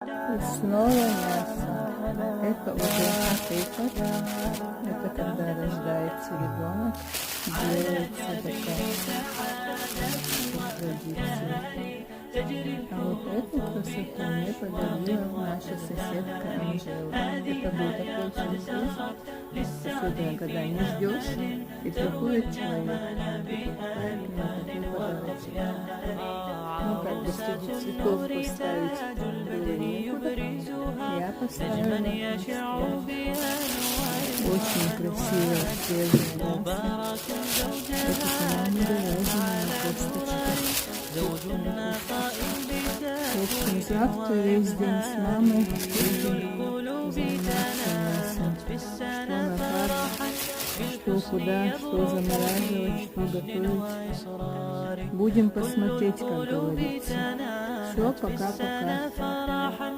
И снова мясо. Это уже аппетит. Это когда рождается ребенок, делается такая традиция. А вот эту красоту мне подарила наша соседка Анжела. Это был такой сюрприз. Особенно, когда не ждешь, и приходит человек, и покупает мне такой подарочек. Ну, как бы среди цветов поставить было некуда, я поставила очень красивое свежее мясо. Это, по-моему, говядина, косточка. В общем, завтра весь день с мамой будем заниматься мясом. Что на карте, что куда, что замораживать, что готовить. Будем посмотреть, как говорится. Все, пока-пока.